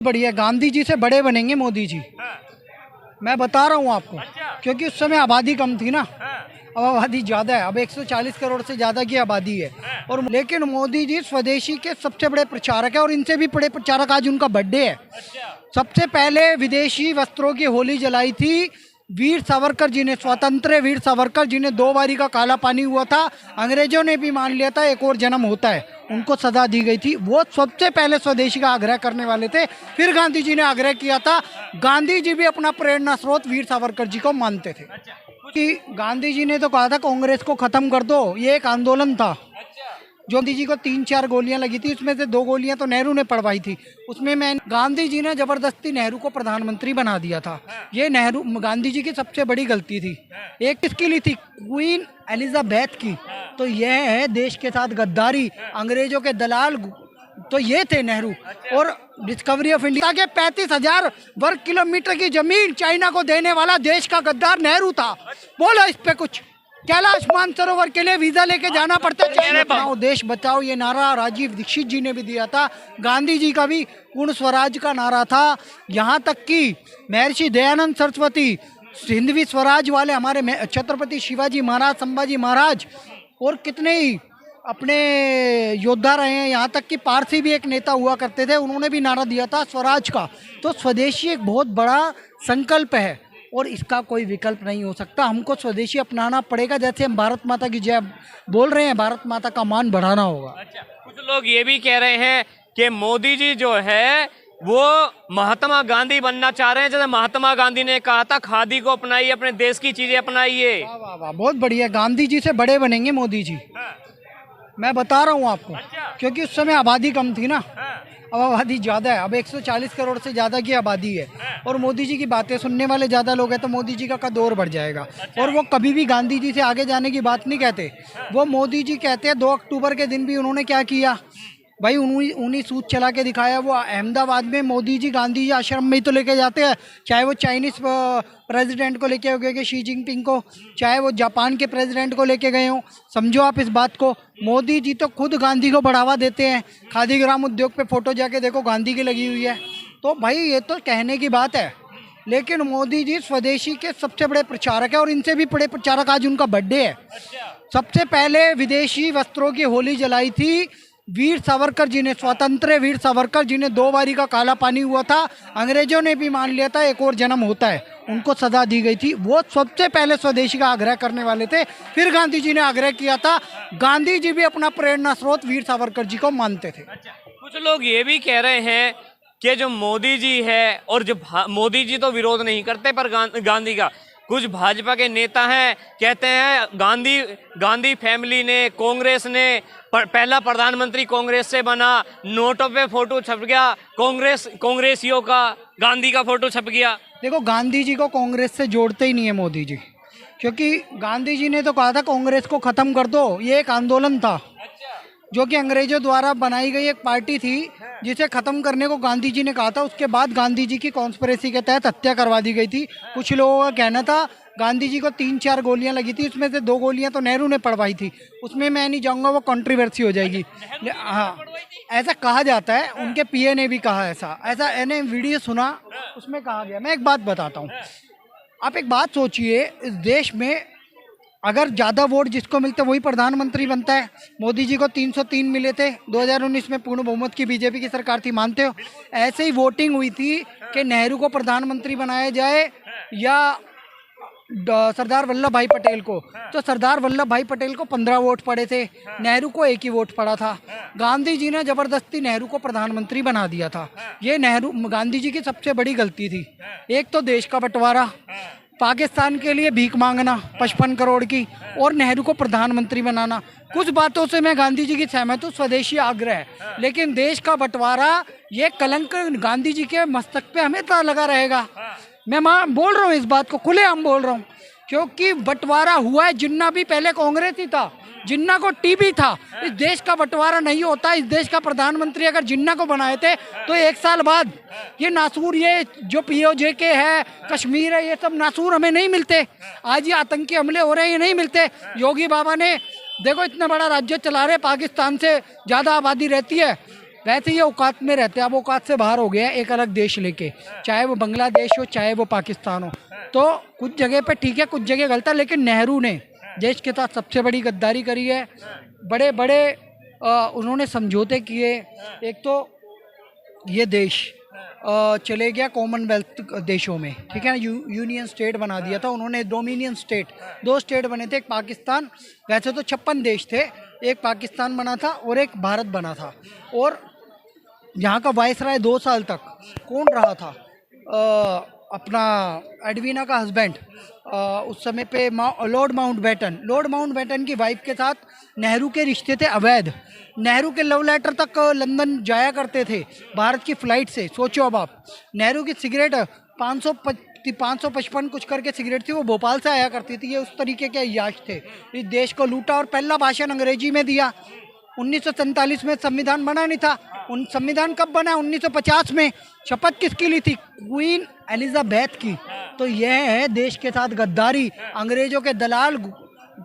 बढ़िया। गांधी जी से बड़े बनेंगे मोदी जी। मैं बता रहा हूँ आपको। क्योंकि उस समय आबादी कम थी ना, अब आबादी ज़्यादा है। अब 140 करोड़ से ज़्यादा की आबादी है। और लेकिन मोदी जी स्वदेशी के सबसे बड़े प्रचारक है, और इनसे भी बड़े प्रचारक। आज उनका बर्थडे है। सबसे पहले विदेशी वस्त्रों की होली जलाई थी वीर सावरकर जी ने, स्वतंत्र वीर सावरकर जी ने। 2 बारी का काला पानी हुआ था, अंग्रेजों ने भी मान लिया था एक और जन्म होता है, उनको सजा दी गई थी। वो सबसे पहले स्वदेशी का आग्रह करने वाले थे। फिर गांधी जी ने आग्रह किया था। गांधी जी भी अपना प्रेरणा स्रोत वीर सावरकर जी को मानते थे। कि गांधी जी ने तो कहा था कांग्रेस को खत्म कर दो, ये एक आंदोलन था। जो गांधी जी को 3-4 गोलियां लगी थी, उसमें से 2 गोलियां तो नेहरू ने पड़वाई थी। उसमें मैं गांधी जी ने जबरदस्ती नेहरू को प्रधानमंत्री बना दिया था। ये नेहरू गांधी जी की सबसे बड़ी गलती थी। एक किसकी ली थी? क्वीन एलिजाबेथ की। तो यह है देश के साथ गद्दारी, अंग्रेजों के दलाल। तो ये थे नेहरू। और डिस्कवरी ऑफ इंडिया के 35,000 वर्ग किलोमीटर की जमीन चाइना को देने वाला देश का गद्दार नेहरू था। बोलो इस पे कुछ। कैलाश मानसरोवर के लिए वीजा लेके जाना पड़ता है। बचाओ देश बचाओ, ये नारा राजीव दीक्षित जी ने भी दिया था। गांधी जी का भी पूर्ण स्वराज का नारा था। यहाँ तक कि महर्षि दयानंद सरस्वती हिंदवी स्वराज वाले हमारे छत्रपति शिवाजी महाराज, संभाजी महाराज और कितने ही अपने योद्धा रहे हैं। यहाँ तक कि पारसी भी एक नेता हुआ करते थे, उन्होंने भी नारा दिया था स्वराज का। तो स्वदेशी एक बहुत बड़ा संकल्प है और इसका कोई विकल्प नहीं हो सकता। हमको स्वदेशी अपनाना पड़ेगा। जैसे हम भारत माता की जय बोल रहे हैं, भारत माता का मान बढ़ाना होगा। अच्छा, कुछ लोग ये भी कह रहे हैं कि मोदी जी जो है वो महात्मा गांधी बनना चाह रहे हैं। जैसे महात्मा गांधी ने कहा था खादी को अपनाइए, अपने देश की चीजें अपनाइए। वाह वाह वाह, बहुत बढ़िया। गांधी जी से बड़े बनेंगे मोदी जी। मैं बता रहा हूँ आपको। क्योंकि उस समय आबादी कम थी ना, अब आबादी ज़्यादा है। अब 140 करोड़ से ज़्यादा की आबादी है। और मोदी जी की बातें सुनने वाले ज़्यादा लोग हैं, तो मोदी जी का कद और बढ़ जाएगा। और वो कभी भी गांधी जी से आगे जाने की बात नहीं कहते। वो मोदी जी कहते हैं 2 अक्टूबर के दिन भी उन्होंने क्या किया भाई, उन्हीं सूट चला के दिखाया। वो अहमदाबाद में मोदी जी गांधी जी आश्रम में ही तो लेके जाते हैं। चाहे वो चाइनीज़ प्रेसिडेंट को लेके गए कि शी जिनपिंग को, चाहे वो जापान के प्रेसिडेंट को लेके गए हों। समझो आप इस बात को। मोदी जी तो खुद गांधी को बढ़ावा देते हैं। खादी ग्राम उद्योग पे फोटो जाके देखो, गांधी की लगी हुई है। तो भाई ये तो कहने की बात है। लेकिन मोदी जी स्वदेशी के सबसे बड़े प्रचारक है, और इनसे भी बड़े प्रचारक। आज उनका बर्थडे है। सबसे पहले विदेशी वस्त्रों की होली जलाई थी वीर सावरकर जी ने, स्वतंत्र वीर सावरकर जी ने। 2 बारी का काला पानी हुआ था, अंग्रेजों ने भी मान लिया था एक और जन्म होता है, उनको सजा दी गई थी। वो सबसे पहले स्वदेशी का आग्रह करने वाले थे। फिर गांधी जी ने आग्रह किया था। गांधी जी भी अपना प्रेरणा स्रोत वीर सावरकर जी को मानते थे। कुछ लोग ये भी कह रहे हैं कि जो मोदी जी है, और जो मोदी जी तो विरोध नहीं करते पर गांधी का, कुछ भाजपा के नेता हैं कहते हैं गांधी फैमिली ने, कांग्रेस ने, पहला प्रधानमंत्री कांग्रेस से बना, नोटों पे फोटो छप गया कांग्रेसियों का, गांधी का फोटो छप गया। देखो, गांधी जी को कांग्रेस से जोड़ते ही नहीं है मोदी जी। क्योंकि गांधी जी ने तो कहा था कांग्रेस को खत्म कर दो, ये एक आंदोलन था। जो कि अंग्रेजों द्वारा बनाई गई एक पार्टी थी, जिसे खत्म करने को गांधी जी ने कहा था। उसके बाद गांधी जी की कॉन्स्पिरेसी के तहत हत्या करवा दी गई थी। कुछ लोगों का कहना था गांधी जी को 3-4 गोलियां लगी थी, उसमें से 2 गोलियां तो नेहरू ने पड़वाई थी। उसमें मैं नहीं जाऊंगा, वो कंट्रोवर्सी हो जाएगी। हाँ, ऐसा कहा जाता है। उनके पीए ने भी कहा ऐसा मैंने वीडियो सुना, उसमें कहा गया। मैं एक बात बताता हूँ। आप एक बात सोचिए, इस देश में अगर ज़्यादा वोट जिसको मिलते वही प्रधानमंत्री बनता है। मोदी जी को 303 मिले थे। 2019 में पूर्ण बहुमत की बीजेपी की सरकार थी, मानते हो? ऐसे ही वोटिंग हुई थी कि नेहरू को प्रधानमंत्री बनाया जाए या सरदार वल्लभ भाई पटेल को। तो सरदार वल्लभ भाई पटेल को 15 वोट पड़े थे, नेहरू को 1 ही वोट पड़ा था। गांधी जी ने जबरदस्ती नेहरू को प्रधानमंत्री बना दिया था। ये गांधी जी की सबसे बड़ी गलती थी। एक तो देश का बंटवारा, पाकिस्तान के लिए भीख मांगना 55 करोड़ की, और नेहरू को प्रधानमंत्री बनाना। कुछ बातों से मैं गांधी जी की सहमत हूँ, स्वदेशी आग्रह है। लेकिन देश का बंटवारा, ये कलंक गांधी जी के मस्तक पे हमेशा लगा रहेगा। मैं बोल रहा हूँ इस बात को, खुलेआम बोल रहा हूँ। क्योंकि बंटवारा हुआ है। जिन्ना भी पहले कांग्रेस ही था, जिन्ना को टीबी था। इस देश का बंटवारा नहीं होता। इस देश का प्रधानमंत्री अगर जिन्ना को बनाए थे तो 1 साल बाद ये नासूर, ये जो पीओजे के है, कश्मीर है, ये सब नासूर हमें नहीं मिलते। आज ये आतंकी हमले हो रहे हैं, ये नहीं मिलते। योगी बाबा ने देखो इतना बड़ा राज्य चला रहे, पाकिस्तान से ज़्यादा आबादी रहती है। वैसे ये औकात में रहते हैं, अब औकात से बाहर हो गया है एक अलग देश लेके, चाहे वो बांग्लादेश हो चाहे वो पाकिस्तान हो। तो कुछ जगह पे ठीक है, कुछ जगह गलत है, लेकिन नेहरू ने देश के साथ सबसे बड़ी गद्दारी करी है। बड़े बड़े उन्होंने समझौते किए। एक तो ये देश चले गया कॉमनवेल्थ देशों में, ठीक है ना, यूनियन स्टेट बना दिया था उन्होंने, डोमिनियन स्टेट, 2 स्टेट बने थे, एक पाकिस्तान, वैसे तो 56 देश थे, एक पाकिस्तान बना था और एक भारत बना था। और यहाँ का वायसराय 2 साल तक कौन रहा था? अपना एडवीना का हस्बैंड, उस समय पे लॉर्ड माउंटबेटन की वाइफ के साथ नेहरू के रिश्ते थे अवैध। नेहरू के लव लेटर तक लंदन जाया करते थे भारत की फ़्लाइट से, सोचो अब आप। नेहरू की सिगरेट 555 कुछ करके सिगरेट थी, वो भोपाल से आया करती थी। ये उस तरीके के अय्याश थे, इस देश को लूटा और पहला भाषण अंग्रेजी में दिया। 1947 में संविधान बना नहीं था, संविधान कब बना? 1950 में। शपथ किसकी ली थी? क्वीन एलिजाबेथ की। तो यह है देश के साथ गद्दारी, अंग्रेजों के दलाल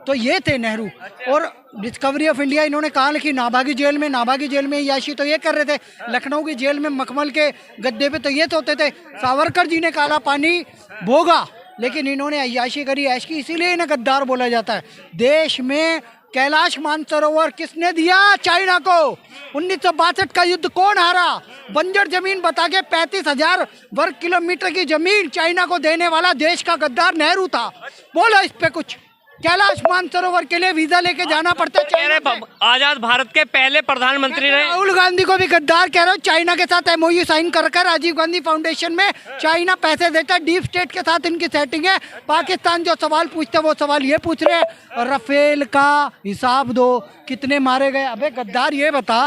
तो ये थे नेहरू। और डिस्कवरी ऑफ इंडिया इन्होंने कहा लिखी, नाभागी जेल में याशी तो ये कर रहे थे, लखनऊ की जेल में मखमल के गद्दे पे तो ये सोते थे। सावरकर जी ने काला पानी भोगा, लेकिन इन्होंने अय्याशी करी, ऐश की, इसीलिए इन्हें गद्दार बोला जाता है। देश में कैलाश मानसरोवर किसने दिया? चाइना को। 1962 का युद्ध कौन हारा? बंजर जमीन बता के 35,000 वर्ग किलोमीटर की जमीन चाइना को देने वाला देश का गद्दार नेहरू था। बोलो इस पे कुछ। कैलाश मानसरोवर के लिए वीजा लेके जाना पड़ता है। आजाद भारत के पहले प्रधानमंत्री रहे। राहुल गांधी को भी गद्दार कह रहे हो। चाइना के साथ एमओयू साइन कर राजीव गांधी फाउंडेशन में चाइना पैसे देता है, डीप स्टेट के साथ इनकी सेटिंग है। पाकिस्तान जो सवाल पूछते हैं वो सवाल ये पूछ रहे हैं, राफेल का हिसाब दो, कितने मारे गए। अबे गद्दार ये बता,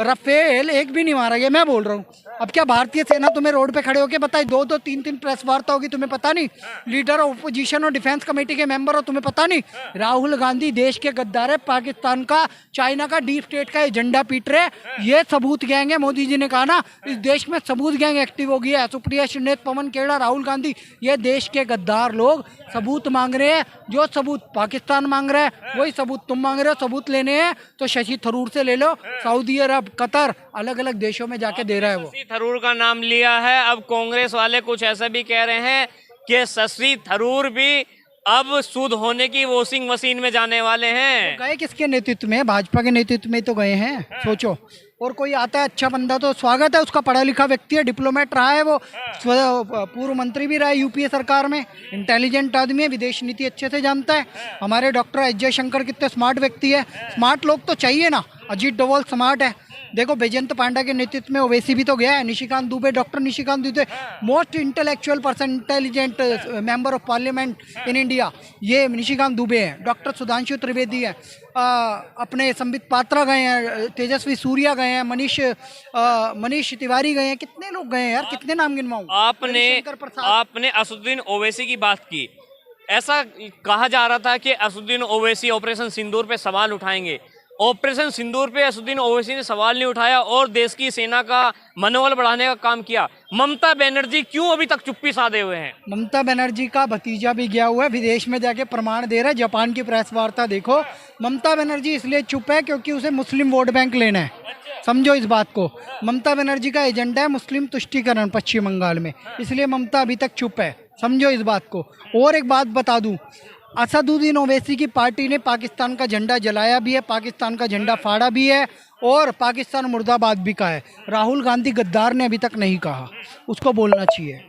राफेल एक भी नहीं मारा गया, मैं बोल रहा हूँ। अब क्या भारतीय सेना तुम्हें रोड पे खड़े होके बताए? 2-2, 3-3 प्रेस वार्ता होगी, तुम्हें पता नहीं? लीडर ऑफ अपोजिशन और डिफेंस कमेटी के मेंबर हो, तुम्हें पता नहीं? राहुल गांधी देश के गद्दार है, पाकिस्तान का, चाइना का डीप स्टेट का एजेंडा पीट रहे। ये सबूत गैंग है। मोदी जी ने कहा ना, इस देश में सबूत गैंग एक्टिव हो गया है। सुप्रिया श्रीनेत, पवन खेड़ा, राहुल गांधी, ये देश के गद्दार लोग सबूत मांग रहे हैं। जो सबूत पाकिस्तान मांग रहा है वही सबूत तुम मांग रहे हो। सबूत लेने हैं तो शशि थरूर से ले लो, सऊदी अरब, कतर, अलग अलग देशों में जाके दे रहा है वो। शशि थरूर का नाम लिया है, अब कांग्रेस वाले कुछ ऐसा भी कह रहे हैं कि शशि थरूर भी अब शुद्ध होने की वॉशिंग मशीन में जाने वाले हैं। तो गए किसके नेतृत्व में? भाजपा के नेतृत्व में तो गए हैं, सोचो। और कोई आता है अच्छा बंदा तो स्वागत है उसका, पढ़ा लिखा व्यक्ति है, डिप्लोमेट रहा है वो, पूर्व मंत्री भी रहा है यूपीए सरकार में, इंटेलिजेंट आदमी है, विदेश नीति अच्छे से जानता है। हमारे डॉक्टर एस जयशंकर कितने स्मार्ट व्यक्ति है। स्मार्ट लोग तो चाहिए ना। अजीत डोभाल स्मार्ट है। देखो बैजयंत पांडा के नेतृत्व में ओवैसी भी तो गया है। Nishikant Dubey, doctor Nishikant Dubey, most intellectual person, intelligent member of parliament in India, ये निशिकांत दुबे हैं। डॉक्टर सुधांशु त्रिवेदी है, अपने संबित पात्रा गए हैं, तेजस्वी सूर्या गए हैं, मनीष तिवारी गए हैं। कितने लोग गए हैं यार, कितने नाम गिनवाऊं? आपने असदुद्दीन ओवैसी की बात की। ऐसा कहा जा रहा था कि असदुद्दीन ओवैसी ऑपरेशन सिंदूर पे सवाल उठाएंगे। ऑपरेशन सिंदूर पे असदुद्दीन ओवैसी ने सवाल नहीं उठाया और देश की सेना का मनोबल बढ़ाने का काम किया। ममता बनर्जी क्यों अभी तक चुप्पी साधे हुए हैं? ममता बनर्जी का भतीजा भी गया हुआ है, विदेश में जाके प्रमाण दे रहा है। जापान की प्रेस वार्ता देखो। ममता बनर्जी इसलिए चुप है क्योंकि उसे मुस्लिम वोट बैंक लेना है। समझो इस बात को। ममता बनर्जी का एजेंडा है मुस्लिम तुष्टीकरण पश्चिम बंगाल में, इसलिए ममता अभी तक चुप है। समझो इस बात को। और एक बात बता दूं, असदुद्दीन ओवैसी की पार्टी ने पाकिस्तान का झंडा जलाया भी है, पाकिस्तान का झंडा फाड़ा भी है और पाकिस्तान मुर्दाबाद भी कहा है। राहुल गांधी गद्दार ने अभी तक नहीं कहा, उसको बोलना चाहिए।